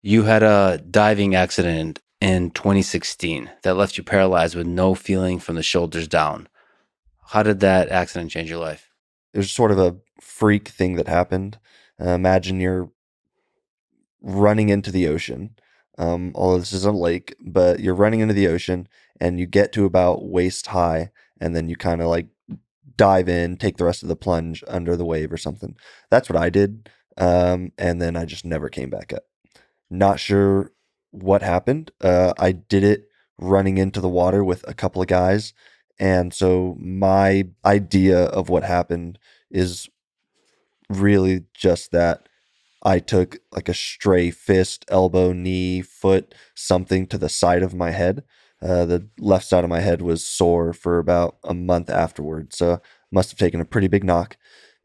You had a diving accident in 2016 that left you paralyzed with no feeling from the shoulders down. How did that accident change your life? It was sort of a freak thing that happened. Imagine you're running into the ocean. Although this is a lake, but you're running into the ocean and you get to about waist high, and then you kind of like dive in, take the rest of the plunge under the wave or something. That's what I did. And then I just never came back up. Not sure what happened. I did it running into the water with a couple of guys. And so my idea of what happened is really just that I took like a stray fist, elbow, knee, foot, something to the side of my head. The left side of my head was sore for about a month afterwards. So must have taken a pretty big knock.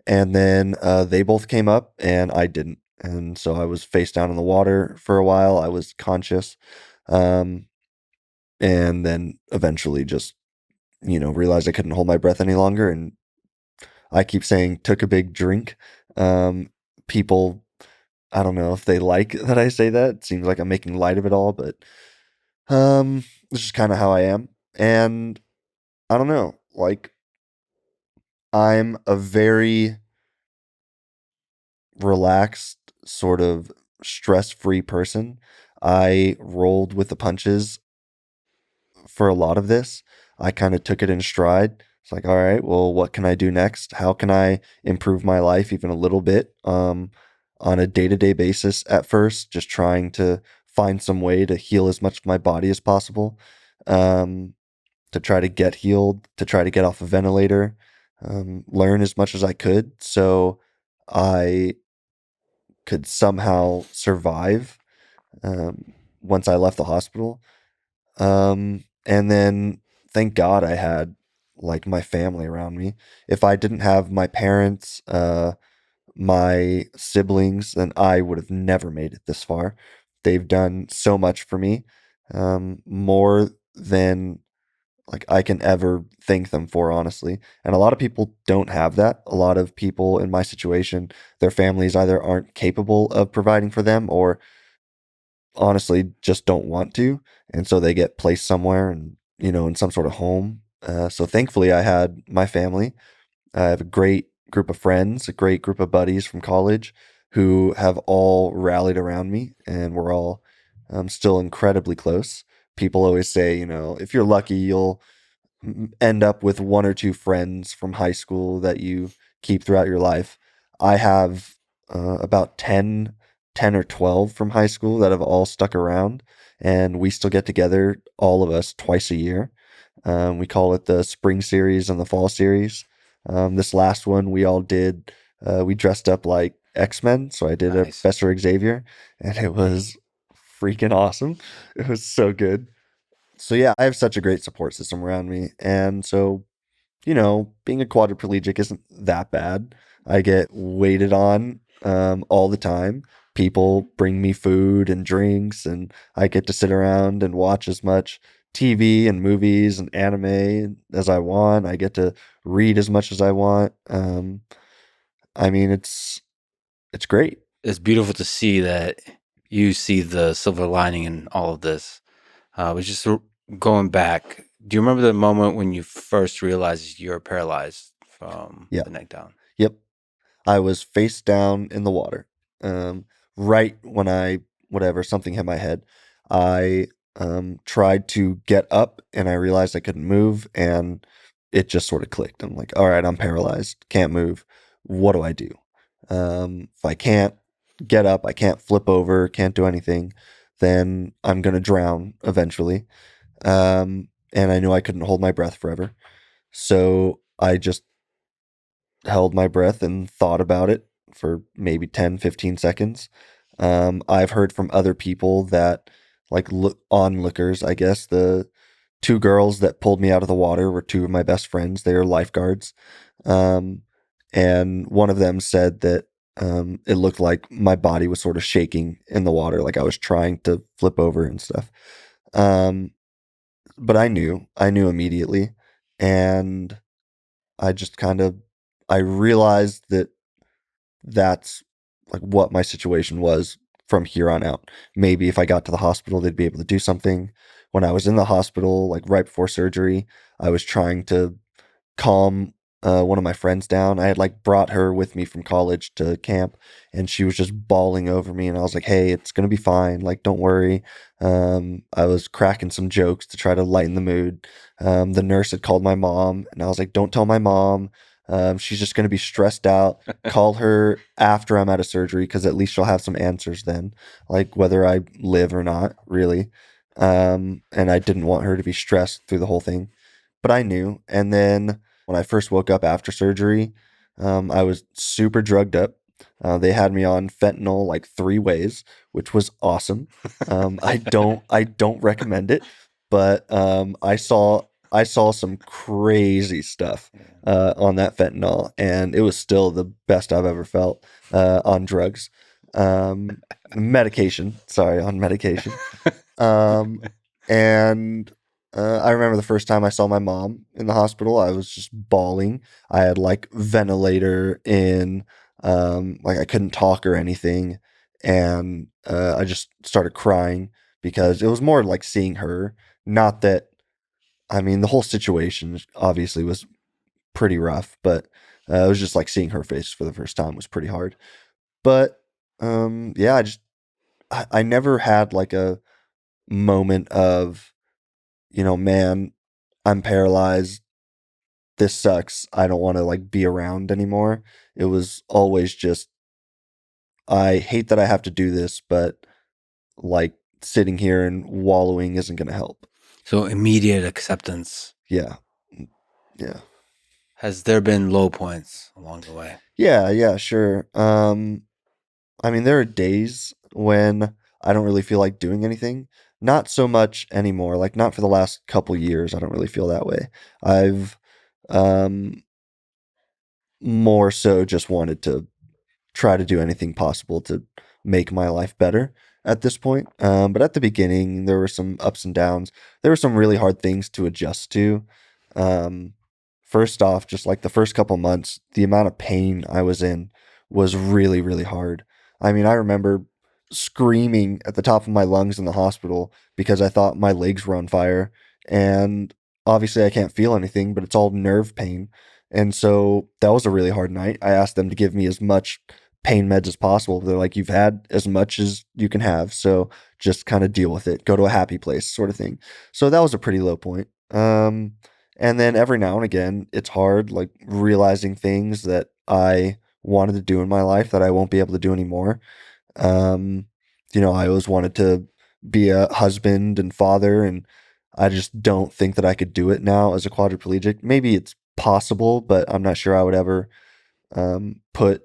And then they both came up and I didn't. And so I was face down in the water for a while. I was conscious. Um, and then eventually just, realized I couldn't hold my breath any longer. And I keep saying took a big drink. People, I don't know if they like that I say that. It seems like I'm making light of it all, but this is kind of how I am. And I don't know, like I'm a very relaxed, sort of stress-free person. I rolled with the punches for a lot of this. I kind of took it in stride. It's like, all right, well, what can I do next? How can I improve my life even a little bit? On a day-to-day basis at first, just trying to find some way to heal as much of my body as possible, um, to try to get healed, to try to get off a ventilator, learn as much as I could so I could somehow survive once I left the hospital. And then thank God I had like my family around me. If I didn't have my parents, my siblings, then I would have never made it this far. They've done so much for me, more than like I can ever thank them for, honestly. And a lot of people don't have that. A lot of people in my situation, their families either aren't capable of providing for them or honestly just don't want to. And so they get placed somewhere and, in some sort of home. So thankfully, I had my family. I have a great group of friends, a great group of buddies from college who have all rallied around me, and we're all still incredibly close. People always say, if you're lucky, you'll end up with one or two friends from high school that you keep throughout your life. I have about 10 or 12 from high school that have all stuck around, and we still get together, all of us, twice a year. We call it the spring series and the fall series. This last one we all did, we dressed up like X-Men. So I did a Nice. Professor Xavier, and it was freaking awesome. It was so good. So yeah, I have such a great support system around me. And so, being a quadriplegic isn't that bad. I get waited on all the time. People bring me food and drinks, and I get to sit around and watch as much TV and movies and anime as I want. I get to read as much as I want. I mean, it's great. It's beautiful to see that you see the silver lining in all of this. But just going back, do you remember the moment when you first realized you're paralyzed from Yeah. the neck down? Yep. I was face down in the water. Right when whatever, something hit my head. I tried to get up and I realized I couldn't move and it just sort of clicked. I'm like, all right, I'm paralyzed, can't move. What do I do? If I can't get up, I can't flip over, can't do anything, then I'm going to drown eventually. And I knew I couldn't hold my breath forever. So I just held my breath and thought about it for maybe 10, 15 seconds. I've heard from other people that, like onlookers, I guess, the two girls that pulled me out of the water were two of my best friends. They are lifeguards. Um, and one of them said that it looked like my body was sort of shaking in the water, like I was trying to flip over and stuff. Um, but I knew immediately. And I just I realized that that's like what my situation was from here on out. Maybe if I got to the hospital, they'd be able to do something. When I was in the hospital, like right before surgery, I was trying to calm one of my friends down. I had like brought her with me from college to camp, and she was just bawling over me. And I was like, "Hey, it's gonna be fine. Like, don't worry." I was cracking some jokes to try to lighten the mood. The nurse had called my mom, and I was like, "Don't tell my mom. She's just gonna be stressed out. Call her after I'm out of surgery, because at least she'll have some answers then, like whether I live or not, really." And I didn't want her to be stressed through the whole thing, but I knew. And then when I first woke up after surgery, I was super drugged up. They had me on fentanyl like 3 ways, which was awesome. I don't recommend it, but I saw some crazy stuff on that fentanyl, and it was still the best I've ever felt on drugs. Medication, sorry, on medication. Um, and I remember the first time I saw my mom in the hospital, I was just bawling. I had like ventilator in, like I couldn't talk or anything. And I just started crying because it was more like seeing her. Not that, I mean, the whole situation obviously was pretty rough, but it was just like seeing her face for the first time was pretty hard. But yeah, I never had like a moment of, man, I'm paralyzed. This sucks. I don't want to like be around anymore. It was always just, I hate that I have to do this, but like sitting here and wallowing isn't going to help. So immediate acceptance. Yeah. Yeah. Has there been low points along the way? Yeah, sure. I mean, there are days when I don't really feel like doing anything. Not so much anymore. Like not for the last couple years. I don't really feel that way. I've um more so just wanted to try to do anything possible to make my life better at this point. But at the beginning, there were some ups and downs. There were some really hard things to adjust to. Um, First off, just like the first couple months, the amount of pain I was in was really, really hard. I mean, I remember screaming at the top of my lungs in the hospital because I thought my legs were on fire. And obviously, I can't feel anything, but it's all nerve pain. And so that was a really hard night. I asked them to give me as much pain meds as possible. They're like, you've had as much as you can have. So just kind of deal with it. Go to a happy place, sort of thing. So that was a pretty low point. And then every now and again, it's hard, like realizing things that I wanted to do in my life that I won't be able to do anymore. Um, I always wanted to be a husband and father, and I just don't think that I could do it now as a quadriplegic. Maybe it's possible, but I'm not sure I would ever put,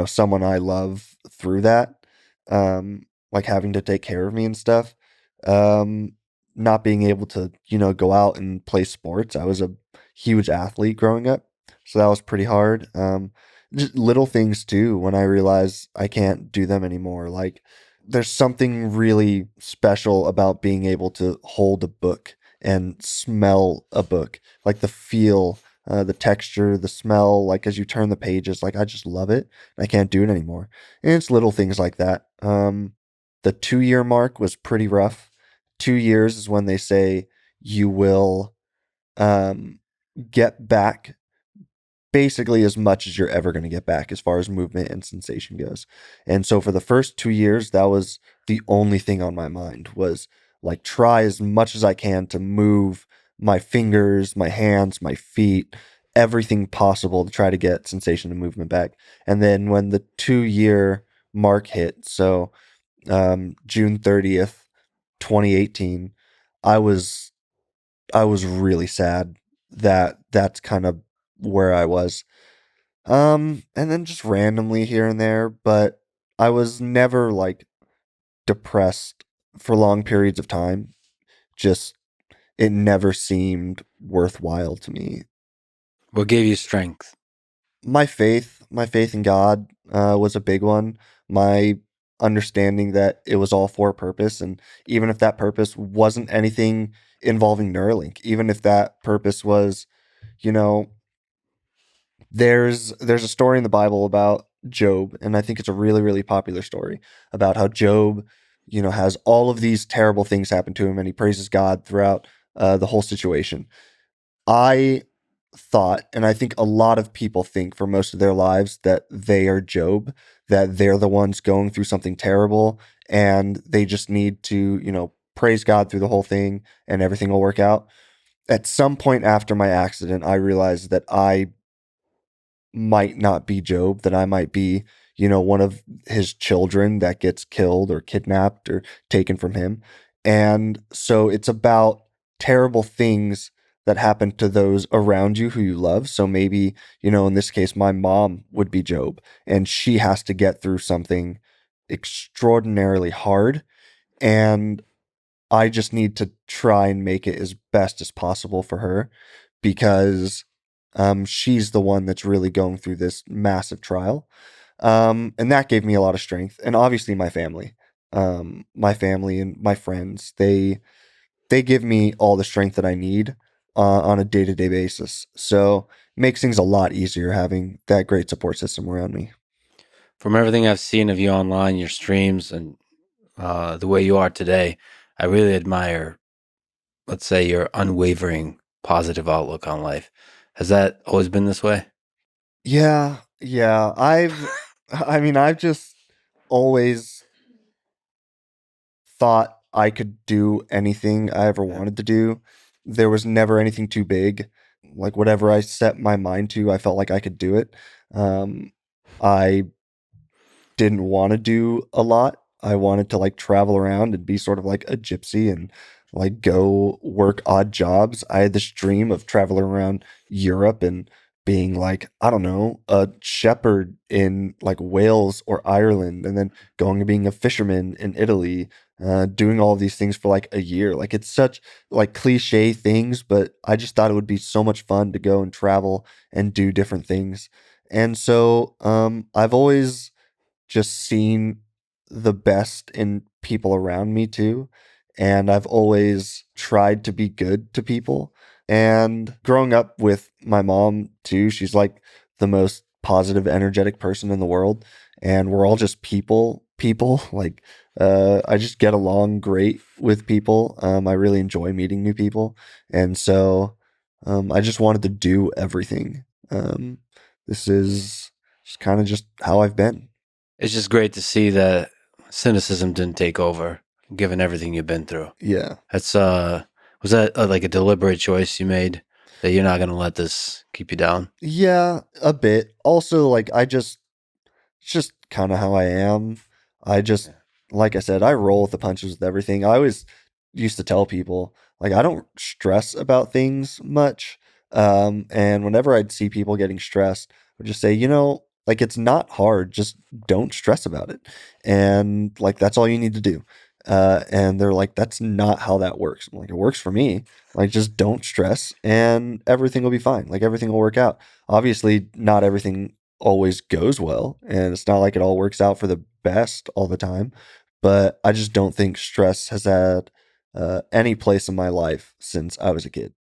someone I love through that, like having to take care of me and stuff. Um, Not being able to, go out and play sports. I was a huge athlete growing up, so that was pretty hard. Just little things too, when I realized I can't do them anymore. Like there's something really special about being able to hold a book and smell a book, like the feel, the texture, the smell, like as you turn the pages, like I just love it. I can't do it anymore. And it's little things like that. The 2 year mark was pretty rough. 2 years is when they say you will um, get back basically as much as you're ever going to get back as far as movement and sensation goes. And so for the first 2 years, that was the only thing on my mind was like try as much as I can to move my fingers, my hands, my feet, everything possible to try to get sensation and movement back. And then when the 2 year mark hit, so June 30th, 2018, I was I was really sad that that's kind of where I was. And then just randomly here and there, but I was never like depressed for long periods of time. Just it never seemed worthwhile to me. What gave you strength? My faith in God was a big one. My understanding that it was all for a purpose, and even if that purpose wasn't anything involving Neuralink, even if that purpose was, you know, there's a story in the Bible about Job, and I think it's a really, really popular story about how Job, has all of these terrible things happen to him, and he praises God throughout the whole situation. I thought, and I think a lot of people think for most of their lives, that they are Job, that they're the ones going through something terrible, and they just need to, praise God through the whole thing, and everything will work out. At some point after my accident, I realized that I might not be Job, that I might be, one of his children that gets killed or kidnapped or taken from him. And so it's about terrible things that happen to those around you who you love. So maybe, in this case, my mom would be Job, and she has to get through something extraordinarily hard. And I just need to try and make it as best as possible for her, because she's the one that's really going through this massive trial. And that gave me a lot of strength. And obviously my family and my friends, they give me all the strength that I need on a day-to-day basis. So it makes things a lot easier having that great support system around me. From everything I've seen of you online, your streams, and the way you are today, I really admire, let's say, your unwavering positive outlook on life. Has that always been this way? Yeah. I've just always thought I could do anything I ever Yeah. wanted to do. There was never anything too big. Like whatever I set my mind to, I felt like I could do it. I didn't want to do a lot. I wanted to like travel around and be sort of like a gypsy and like go work odd jobs. I had this dream of traveling around Europe and being like, I don't know, a shepherd in like Wales or Ireland, and then going and being a fisherman in Italy, doing all of these things for like a year. Like it's such like cliche things, but I just thought it would be so much fun to go and travel and do different things. And so I've always just seen the best in people around me too. And I've always tried to be good to people. And growing up with my mom too, she's like the most positive, energetic person in the world. And we're all just people. Like, I just get along great with people. I really enjoy meeting new people. And so, I just wanted to do everything. This is just kind of just how I've been. It's just great to see that cynicism didn't take over, given everything you've been through. Yeah. That's was that like a deliberate choice you made that you're not gonna let this keep you down? Yeah, a bit. Also, like it's just kind of how I am. I just, Yeah. like I said, I roll with the punches with everything. I always used to tell people, like, I don't stress about things much. And whenever I'd see people getting stressed, I would just say, like, it's not hard. Just don't stress about it. And like, that's all you need to do. And they're like, that's not how that works. I'm like, it works for me. Like, just don't stress and everything will be fine. Like, everything will work out. Obviously, not everything always goes well, and it's not like it all works out for the best all the time, but I just don't think stress has had any place in my life since I was a kid.